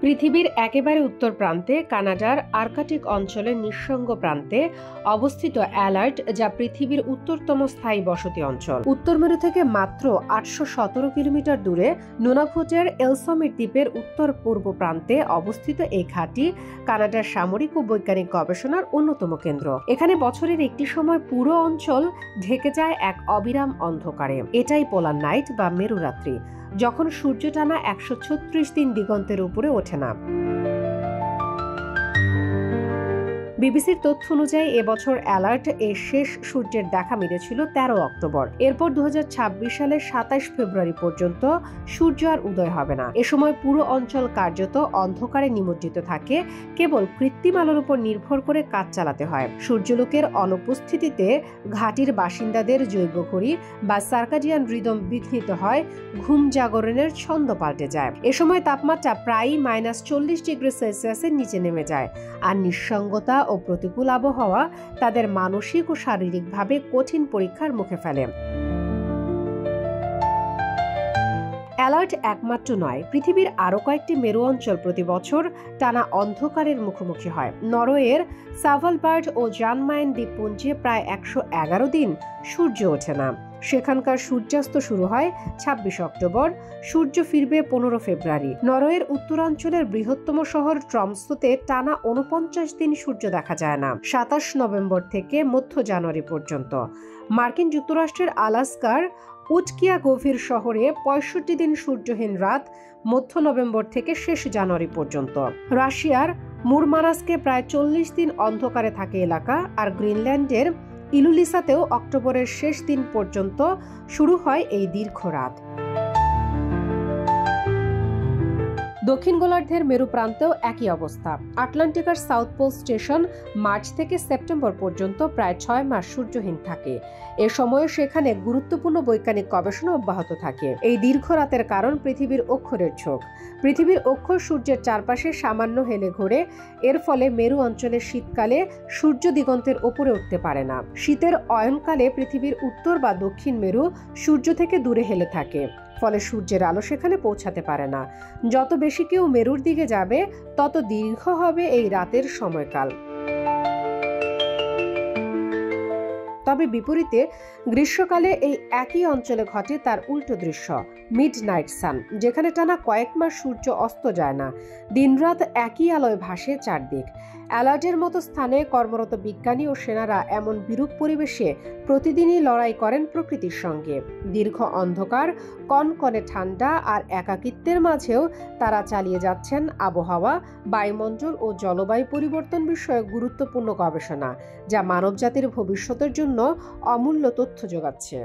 পৃথিবীর একেবারে উত্তর প্রান্তে কানাডার আর্কটিক অঞ্চলের নিঃসঙ্গ প্রান্তে অবস্থিত অ্যালার্ট, যা পৃথিবীর উত্তরতম স্থায়ী বসতি অঞ্চল। উত্তর মেরু থেকে মাত্র 817 কিলোমিটার দূরে নুনাফুটের এলসমিট দ্বীপের উত্তর পূর্ব প্রান্তে অবস্থিত এই ঘাঁটি কানাডার সামরিক ও বৈজ্ঞানিক গবেষণার অন্যতম কেন্দ্র। এখানে বছরের একটি সময় পুরো অঞ্চল ঢেকে যায় এক অবিরাম অন্ধকারে। এটাই পোলার নাইট বা মেরুরাত্রি, যখন সূর্য টানা 136 দিন দিগন্তের উপরে ওঠে না। বিবিসির তথ্য অনুযায়ী এবছর অ্যালার্ট এর শেষ সূর্যের দেখা মিলেছিল 13 অক্টোবর। এরপর 2026 সালের 27 ফেব্রুয়ারি পর্যন্ত সূর্য আর উদয় হবে না। এ সময় পুরো অঞ্চল কার্যত অন্ধকারে নিমজ্জিত থাকে। কেবল কৃত্রিম আলোর উপর নির্ভর করে কাজ চালাতে হয়। সূর্যালোকের অনুপস্থিতিতে ঘাঁটির বাসিন্দাদের জৈব ঘড়ি বা সার্কাডিয়ান রিদম বিঘ্নিত হয়, ঘুম জাগরণের ছন্দ পাল্টে যায়। এ সময় তাপমাত্রা প্রায় -40 ডিগ্রি সেলসিয়াসের নিচে নেমে যায়, আর নিঃসঙ্গতা ও প্রতিকূল আবহাওয়া তাদের মানসিক ও শারীরিকভাবে কঠিন পরীক্ষার মুখে ফেলে। অ্যালার্ট একমাত্র নয়, পৃথিবীর আরও কয়েকটি মেরু অঞ্চল প্রতি বছর টানা অন্ধকারের মুখোমুখি হয়। নরওয়ের সাভালবার্ড ও জানমাইন দ্বীপপুঞ্জে প্রায় 111 দিন সূর্য ওঠে না। সেখানকার সূর্যাস্ত শুরু হয় 26 অক্টোবর, সূর্য ফিরবে 15 ফেব্রুয়ারি। নরওয়ের উত্তরাঞ্চলের বৃহত্তম শহর ট্রমসোতে টানা 49 দিন সূর্য দেখা যায় না, 27 নভেম্বর থেকে মধ্য জানুয়ারি পর্যন্ত। মার্কিন যুক্তরাষ্ট্রের আলাস্কার উটকিয়া গভীর শহরে 65 দিন সূর্যহীন রাত, মধ্য নভেম্বর থেকে শেষ জানুয়ারি পর্যন্ত। রাশিয়ার মুরমানাস্কে প্রায় 40 দিন অন্ধকারে থাকে এলাকা, আর গ্রিনল্যান্ডের ইলুলিসাতেও অক্টোবরের শেষ দিন পর্যন্ত শুরু হয় এই দীর্ঘ রাত। দক্ষিণ গোলার্ধের মেরু প্রান্তেও একই অবস্থা। আটলান্টিকার সাউথ পোল স্টেশন মার্চ থেকে সেপ্টেম্বর পর্যন্ত প্রায় 6 মাস সূর্যহীন থাকে। এ সময়ে সেখানে গুরুত্বপূর্ণ বৈজ্ঞানিক গবেষণা অব্যাহত থাকে। এই দীর্ঘ রাতের কারণ পৃথিবীর অক্ষরের ঝোঁক। পৃথিবীর অক্ষর সূর্যের চারপাশে সামান্য হেলে ঘোরে। এর ফলে মেরু অঞ্চলের শীতকালে সূর্য দিগন্তের ওপরে উঠতে পারে না। শীতের অয়নকালে পৃথিবীর উত্তর বা দক্ষিণ মেরু সূর্য থেকে দূরে হেলে থাকে, ফলে সূর্যের আলো সেখানে পৌঁছাতে পারে না। যত বেশি কেউ মেরুর দিকে যাবে, তত দীর্ঘ হবে এই রাতের সময়কাল। তবে বিপরীতে গ্রীষ্মকালে এই একই অঞ্চলে ঘটে তার উল্টো দৃশ্য, মিডনাইট সান, যেখানে টানা কয়েক মাস সূর্য অস্ত যায় না। দিনরাত একই আলোয় ভাসে চারদিক। অ্যালার্টের মতো স্থানে কর্মরত বিজ্ঞানী ও সেনারা এমন বিরূপ পরিবেশে প্রতিদিনই লড়াই করেন প্রকৃতির সঙ্গে। দীর্ঘ অন্ধকার, কনকনে ঠান্ডা আর একাকিত্বের মাঝেও তারা চালিয়ে যাচ্ছেন আবহাওয়া, বায়ুমণ্ডল ও জলবায়ু পরিবর্তন বিষয়ে গুরুত্বপূর্ণ গবেষণা, যা মানবজাতির ভবিষ্যতের জন্য অমূল্য তথ্য যোগাচ্ছে।